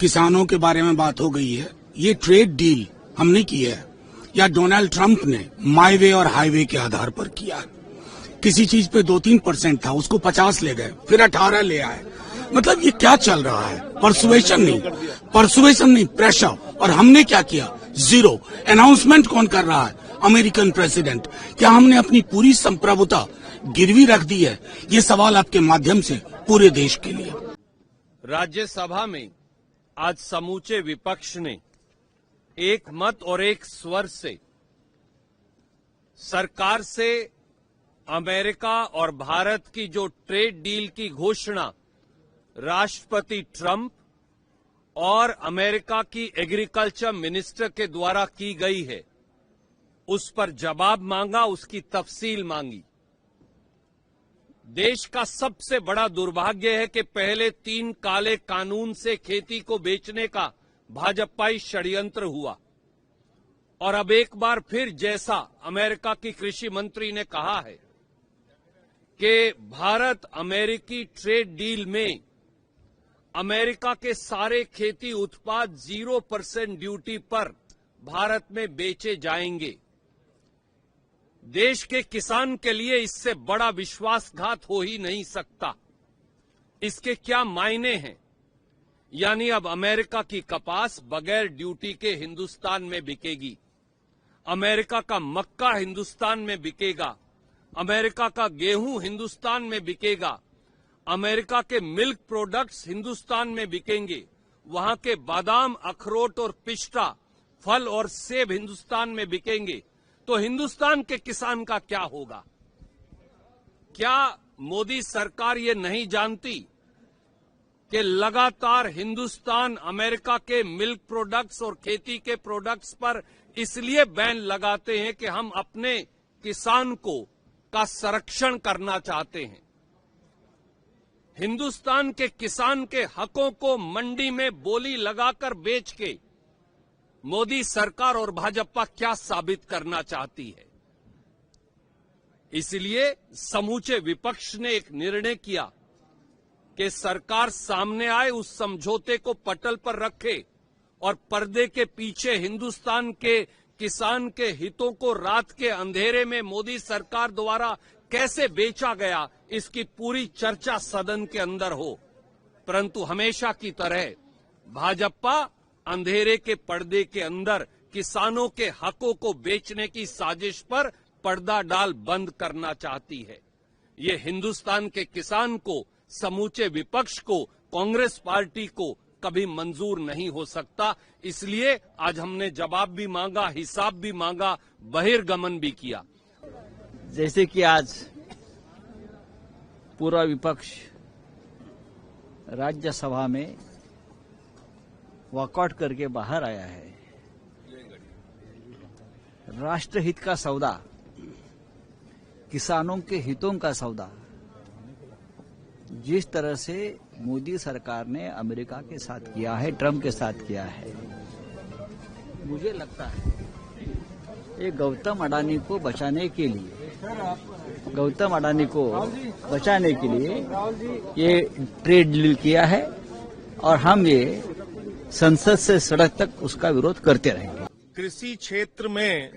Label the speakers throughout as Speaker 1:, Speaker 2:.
Speaker 1: किसानों के बारे में बात हो गई है। ये ट्रेड डील हमने की है या डोनाल्ड ट्रंप ने माई वे और हाईवे के आधार पर किया। किसी चीज पे 2-3% था, उसको 50 ले गए, फिर 18 ले आए। मतलब ये क्या चल रहा है? परसुएशन नहीं, प्रेशर। और हमने क्या किया? जीरो। अनाउंसमेंट कौन कर रहा है? American president. क्या हमने अपनी पूरी संप्रभुता गिरवी रख दी है? ये सवाल आपके माध्यम से पूरे देश के लिए।
Speaker 2: राज्यसभा में आज समूचे विपक्ष ने एक मत और एक स्वर से सरकार से अमेरिका और भारत की जो ट्रेड डील की घोषणा राष्ट्रपति ट्रंप और अमेरिका की एग्रीकल्चर मिनिस्टर के द्वारा की गई है, उस पर जवाब मांगा, उसकी तफसील मांगी। देश का सबसे बड़ा दुर्भाग्य है कि पहले 3 काले कानून से खेती को बेचने का भाजपाई षड्यंत्र हुआ और अब एक बार फिर जैसा अमेरिका की कृषि मंत्री ने कहा है कि भारत अमेरिकी ट्रेड डील में अमेरिका के सारे खेती उत्पाद 0% ड्यूटी पर भारत में बेचे जाएंगे। देश के किसान के लिए इससे बड़ा विश्वासघात हो ही नहीं सकता। इसके क्या मायने हैं? यानी अब अमेरिका की कपास बगैर ड्यूटी के हिंदुस्तान में बिकेगी, अमेरिका का मक्का हिंदुस्तान में बिकेगा, अमेरिका का गेहूं हिंदुस्तान में बिकेगा, अमेरिका के मिल्क प्रोडक्ट्स हिंदुस्तान में बिकेंगे, वहां के बादाम, अखरोट और पिस्ता, फल और सेब हिंदुस्तान में बिकेंगे। तो हिंदुस्तान के किसान का क्या होगा? क्या मोदी सरकार ये नहीं जानती कि लगातार हिंदुस्तान अमेरिका के मिल्क प्रोडक्ट्स और खेती के प्रोडक्ट्स पर इसलिए बैन लगाते हैं कि हम अपने किसान का संरक्षण करना चाहते हैं। हिंदुस्तान के किसान के हकों को मंडी में बोली लगाकर बेच के मोदी सरकार और भाजपा क्या साबित करना चाहती है? इसलिए समूचे विपक्ष ने एक निर्णय किया कि सरकार सामने आए, उस समझौते को पटल पर रखे और पर्दे के पीछे हिंदुस्तान के किसान के हितों को रात के अंधेरे में मोदी सरकार द्वारा कैसे बेचा गया, इसकी पूरी चर्चा सदन के अंदर हो। परंतु हमेशा की तरह भाजपा अंधेरे के पर्दे के अंदर किसानों के हकों को बेचने की साजिश पर पर्दा डाल बंद करना चाहती है। ये हिंदुस्तान के किसान को, समूचे विपक्ष को, कांग्रेस पार्टी को कभी मंजूर नहीं हो सकता। इसलिए आज हमने जवाब भी मांगा, हिसाब भी मांगा, बहिर्गमन भी किया।
Speaker 3: जैसे कि आज पूरा विपक्ष राज्यसभा में वॉकआउट करके बाहर आया है। राष्ट्रहित का सौदा, किसानों के हितों का सौदा, जिस तरह से मोदी सरकार ने अमेरिका के साथ किया है, ट्रंप के साथ किया है, मुझे लगता है ये गौतम अडानी को बचाने के लिए ये ट्रेड डील किया है और हम ये संसद से सड़क तक उसका विरोध करते रहेंगे।
Speaker 4: कृषि क्षेत्र में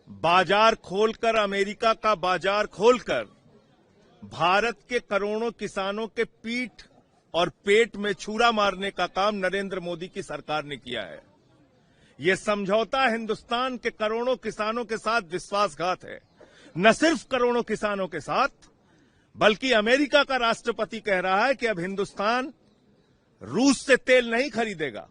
Speaker 4: बाजार खोलकर, अमेरिका का बाजार खोलकर भारत के करोड़ों किसानों के पीठ और पेट में छुरा मारने का काम नरेंद्र मोदी की सरकार ने किया है। यह समझौता हिंदुस्तान के करोड़ों किसानों के साथ विश्वासघात है। न सिर्फ करोड़ों किसानों के साथ, बल्कि अमेरिका का राष्ट्रपति कह रहा है कि अब हिंदुस्तान रूस से तेल नहीं खरीदेगा।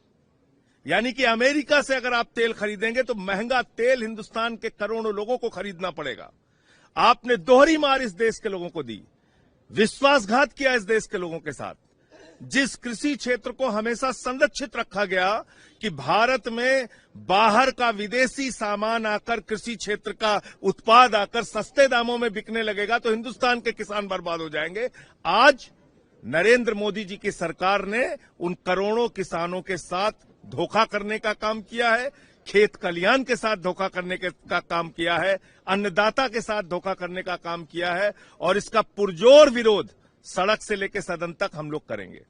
Speaker 4: यानी कि अमेरिका से अगर आप तेल खरीदेंगे तो महंगा तेल हिंदुस्तान के करोड़ों लोगों को खरीदना पड़ेगा। आपने दोहरी मार इस देश के लोगों को दी, विश्वासघात किया इस देश के लोगों के साथ। जिस कृषि क्षेत्र को हमेशा संरक्षित रखा गया कि भारत में बाहर का विदेशी सामान आकर, कृषि क्षेत्र का उत्पाद आकर सस्ते दामों में बिकने लगेगा तो हिंदुस्तान के किसान बर्बाद हो जाएंगे। आज नरेंद्र मोदी जी की सरकार ने उन करोड़ों किसानों के साथ धोखा करने का काम किया है, खेत कल्याण के साथ धोखा करने का काम किया है, अन्नदाता के साथ धोखा करने का काम किया है और इसका पुरजोर विरोध सड़क से लेकर सदन तक हम लोग करेंगे।